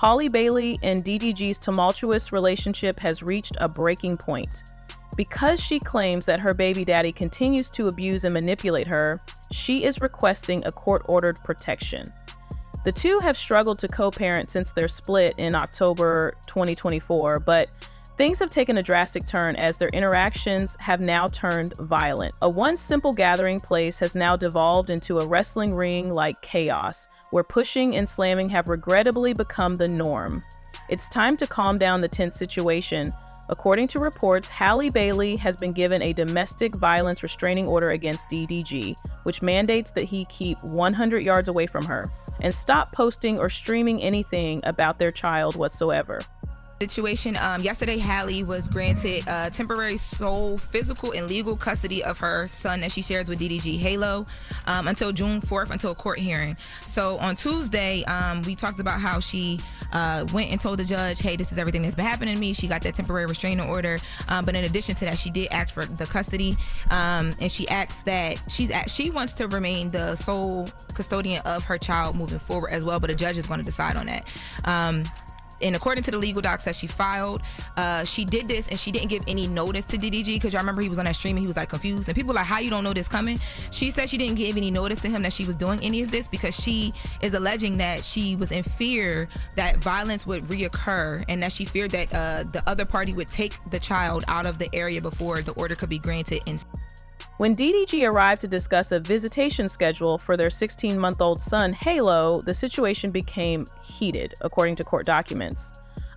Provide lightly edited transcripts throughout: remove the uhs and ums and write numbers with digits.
Halle Bailey and DDG's tumultuous relationship has reached a breaking point. Because she claims that her baby daddy continues to abuse and manipulate her, she is requesting a court-ordered protection. The two have struggled to co-parent since their split in October 2024, but things have taken a drastic turn as their interactions have now turned violent. A once simple gathering place has now devolved into a wrestling ring-like chaos, where pushing and slamming have regrettably become the norm. It's time to calm down the tense situation. According to reports, Halle Bailey has been given a domestic violence restraining order against DDG, which mandates that he keep 100 yards away from her and stop posting or streaming anything about their child whatsoever. Situation. Yesterday, Halle was granted temporary sole physical and legal custody of her son that she shares with DDG Halo until June 4th, until a court hearing. So on Tuesday, we talked about how she went and told the judge, hey, this is everything that's been happening to me. She got that temporary restraining order. But in addition to that, she did ask for the custody. And she asks that she wants to remain the sole custodian of her child moving forward as well. But a judge is going to decide on that. And according to the legal docs that she filed, she did this and she didn't give any notice to DDG, because y'all remember he was on that stream and he was like confused and people were like, how you don't know this coming? She said she didn't give any notice to him that she was doing any of this because she is alleging that she was in fear that violence would reoccur and that she feared that the other party would take the child out of the area before the order could be granted. When DDG arrived to discuss a visitation schedule for their 16-month-old son, Halo, the situation became heated, according to court documents.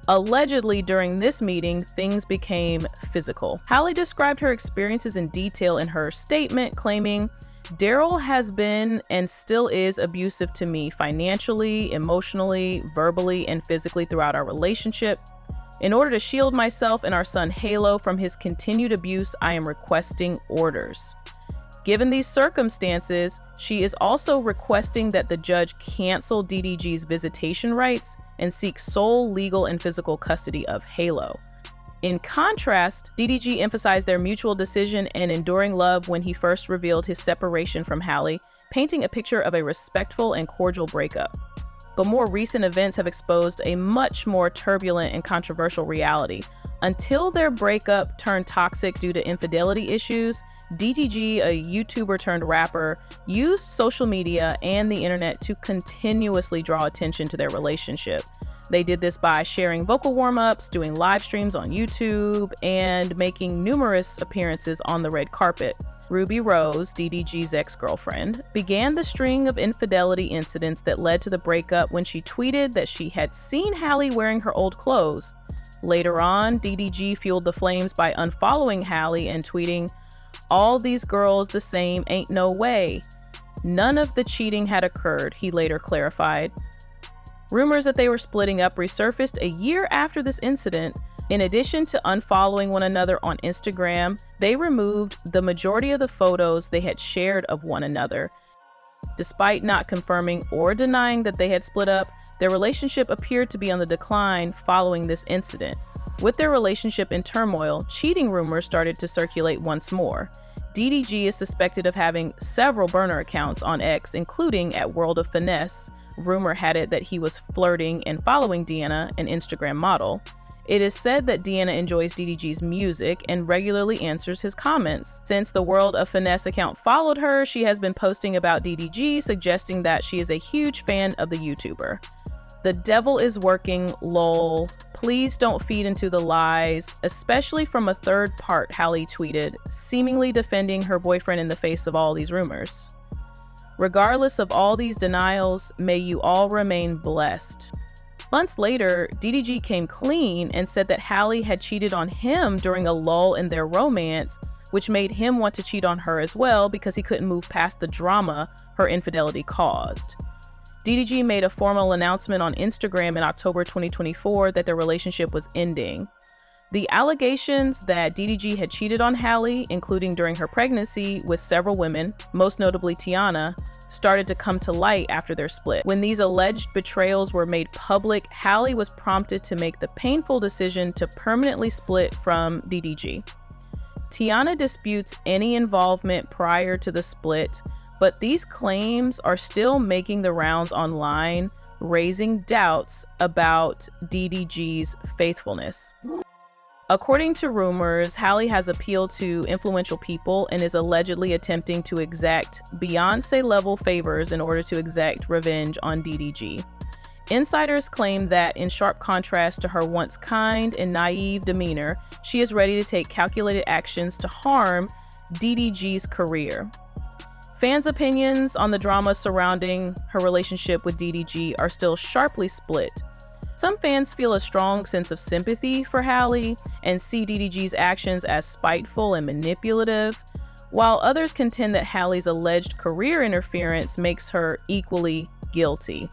Allegedly, during this meeting, things became physical. Halle described her experiences in detail in her statement, claiming, "Daryl has been and still is abusive to me financially, emotionally, verbally, and physically throughout our relationship. In order to shield myself and our son Halo from his continued abuse, I am requesting orders." Given these circumstances, she is also requesting that the judge cancel DDG's visitation rights and seek sole legal and physical custody of Halo. In contrast, DDG emphasized their mutual decision and enduring love when he first revealed his separation from Halle, painting a picture of a respectful and cordial breakup. But more recent events have exposed a much more turbulent and controversial reality. Until their breakup turned toxic due to infidelity issues, DDG, a YouTuber turned rapper, used social media and the internet to continuously draw attention to their relationship. They did this by sharing vocal warm-ups, doing live streams on YouTube, and making numerous appearances on the red carpet. Ruby Rose, DDG's ex-girlfriend, began the string of infidelity incidents that led to the breakup when she tweeted that she had seen Halle wearing her old clothes. Later on, DDG fueled the flames by unfollowing Halle and tweeting, "All these girls the same, ain't no way." None of the cheating had occurred, he later clarified. Rumors that they were splitting up resurfaced a year after this incident. In addition to unfollowing one another on Instagram, they removed the majority of the photos they had shared of one another. Despite not confirming or denying that they had split up, their relationship appeared to be on the decline following this incident. With their relationship in turmoil, cheating rumors started to circulate once more. DDG is suspected of having several burner accounts on X, including at World of Finesse. Rumor had it that he was flirting and following Deanna, an Instagram model. It is said that Deanna enjoys DDG's music and regularly answers his comments. Since the World of Finesse account followed her, she has been posting about DDG, suggesting that she is a huge fan of the YouTuber. "The devil is working, lol. Please don't feed into the lies, especially from a third part," Halle tweeted, seemingly defending her boyfriend in the face of all these rumors. "Regardless of all these denials, may you all remain blessed." Months later, DDG came clean and said that Halle had cheated on him during a lull in their romance, which made him want to cheat on her as well because he couldn't move past the drama her infidelity caused. DDG made a formal announcement on Instagram in October 2024 that their relationship was ending. The allegations that DDG had cheated on Halle, including during her pregnancy with several women, most notably Tiana, started to come to light after their split. When these alleged betrayals were made public, Halle was prompted to make the painful decision to permanently split from DDG. Tiana disputes any involvement prior to the split, but these claims are still making the rounds online, raising doubts about DDG's faithfulness. According to rumors, Halle has appealed to influential people and is allegedly attempting to exact Beyoncé-level favors in order to exact revenge on DDG. Insiders claim that, in sharp contrast to her once kind and naive demeanor, she is ready to take calculated actions to harm DDG's career. Fans' opinions on the drama surrounding her relationship with DDG are still sharply split. Some fans feel a strong sense of sympathy for Halle and see DDG's actions as spiteful and manipulative, while others contend that Halle's alleged career interference makes her equally guilty.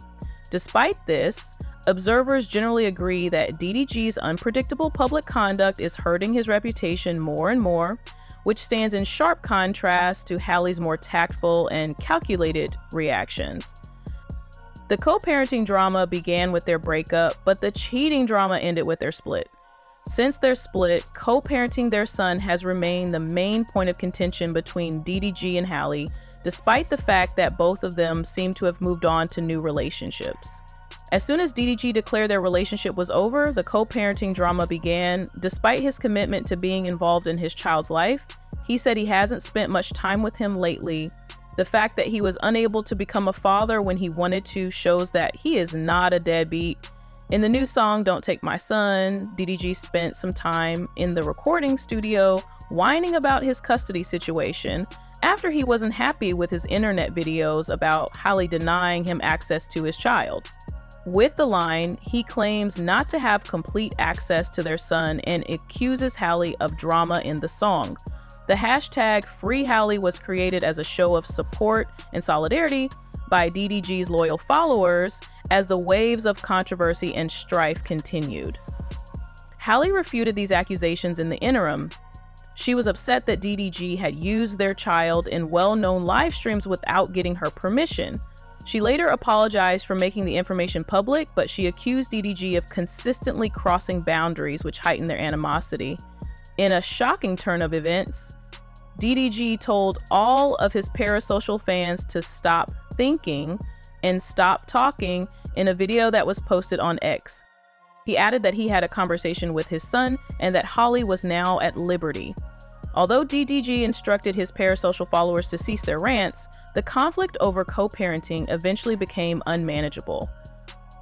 Despite this, observers generally agree that DDG's unpredictable public conduct is hurting his reputation more and more, which stands in sharp contrast to Halle's more tactful and calculated reactions. The co-parenting drama began with their breakup, but the cheating drama ended with their split. Since their split, co-parenting their son has remained the main point of contention between DDG and Halle, despite the fact that both of them seem to have moved on to new relationships. As soon as DDG declared their relationship was over, the co-parenting drama began. Despite his commitment to being involved in his child's life, he said he hasn't spent much time with him lately. The fact that he was unable to become a father when he wanted to shows that he is not a deadbeat. In the new song, Don't Take My Son, DDG spent some time in the recording studio whining about his custody situation after he wasn't happy with his internet videos about Halle denying him access to his child. With the line, he claims not to have complete access to their son and accuses Halle of drama in the song. The hashtag #FreeHalle was created as a show of support and solidarity by DDG's loyal followers as the waves of controversy and strife continued. Halle refuted these accusations in the interim. She was upset that DDG had used their child in well-known live streams without getting her permission. She later apologized for making the information public, but she accused DDG of consistently crossing boundaries, which heightened their animosity. In a shocking turn of events, DDG told all of his parasocial fans to stop thinking and stop talking in a video that was posted on X. He added that he had a conversation with his son and that Halle was now at liberty. Although DDG instructed his parasocial followers to cease their rants, the conflict over co-parenting eventually became unmanageable.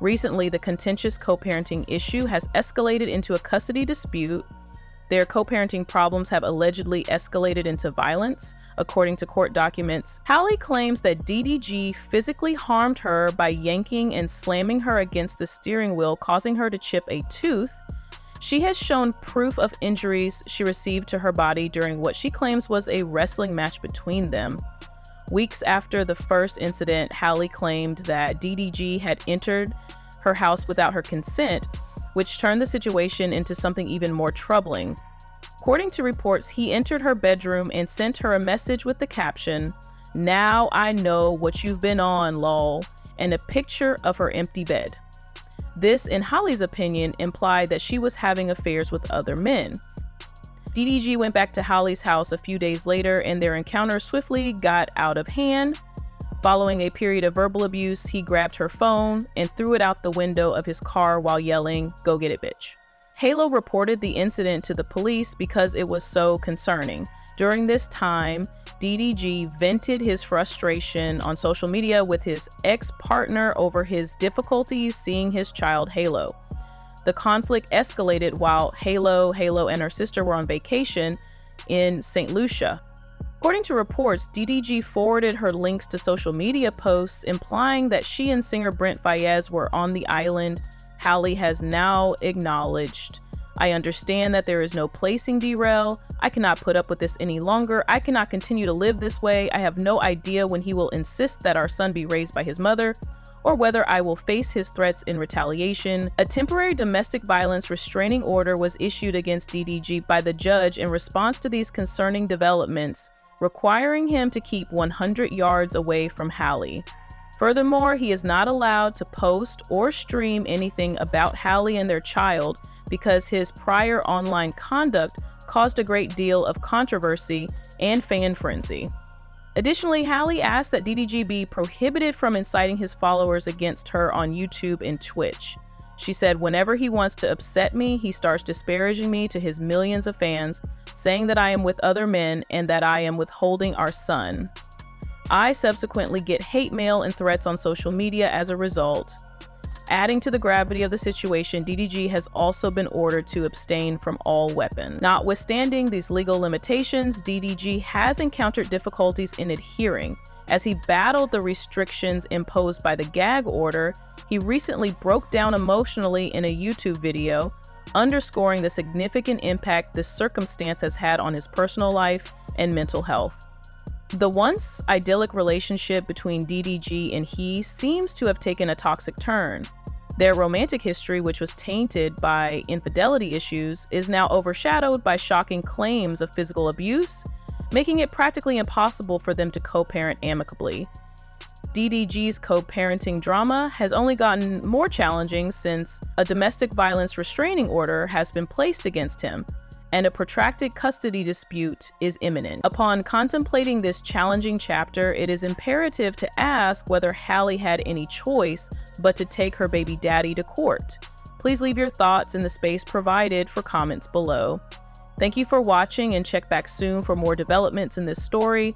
Recently, the contentious co-parenting issue has escalated into a custody dispute. Their co-parenting problems have allegedly escalated into violence, according to court documents. Halle claims that DDG physically harmed her by yanking and slamming her against the steering wheel, causing her to chip a tooth. She has shown proof of injuries she received to her body during what she claims was a wrestling match between them. Weeks after the first incident, Halle claimed that DDG had entered her house without her consent, which turned the situation into something even more troubling. According to reports, he entered her bedroom and sent her a message with the caption, "Now I know what you've been on, lol," and a picture of her empty bed. This, in Halle's opinion, implied that she was having affairs with other men. DDG went back to Halle's house a few days later, and their encounter swiftly got out of hand. Following a period of verbal abuse, he grabbed her phone and threw it out the window of his car while yelling, "Go get it, bitch." Halle reported the incident to the police because it was so concerning. During this time, DDG vented his frustration on social media with his ex-partner over his difficulties seeing his child Halo. The conflict escalated while Halo and her sister were on vacation in St. Lucia. According to reports, DDG forwarded her links to social media posts implying that she and singer Brent Faiyaz were on the island. Halle has now acknowledged, "I understand that there is no placing derail. I cannot put up with this any longer. I cannot continue to live this way. I have no idea when he will insist that our son be raised by his mother, or whether I will face his threats in retaliation." A temporary domestic violence restraining order was issued against DDG by the judge in response to these concerning developments, requiring him to keep 100 yards away from Halle. Furthermore, he is not allowed to post or stream anything about Halle and their child because his prior online conduct caused a great deal of controversy and fan frenzy. Additionally, Halle asked that DDG be prohibited from inciting his followers against her on YouTube and Twitch. She said, whenever he wants to upset me, he starts disparaging me to his millions of fans, saying that I am with other men and that I am withholding our son. I subsequently get hate mail and threats on social media as a result. Adding to the gravity of the situation, DDG has also been ordered to abstain from all weapons. Notwithstanding these legal limitations, DDG has encountered difficulties in adhering. As he battled the restrictions imposed by the gag order, he recently broke down emotionally in a YouTube video, underscoring the significant impact this circumstance has had on his personal life and mental health. The once idyllic relationship between DDG and he seems to have taken a toxic turn. Their romantic history, which was tainted by infidelity issues, is now overshadowed by shocking claims of physical abuse, making it practically impossible for them to co-parent amicably. DDG's co-parenting drama has only gotten more challenging since a domestic violence restraining order has been placed against him, and a protracted custody dispute is imminent. Upon contemplating this challenging chapter, it is imperative to ask whether Halle had any choice but to take her baby daddy to court. Please leave your thoughts in the space provided for comments below. Thank you for watching, and check back soon for more developments in this story.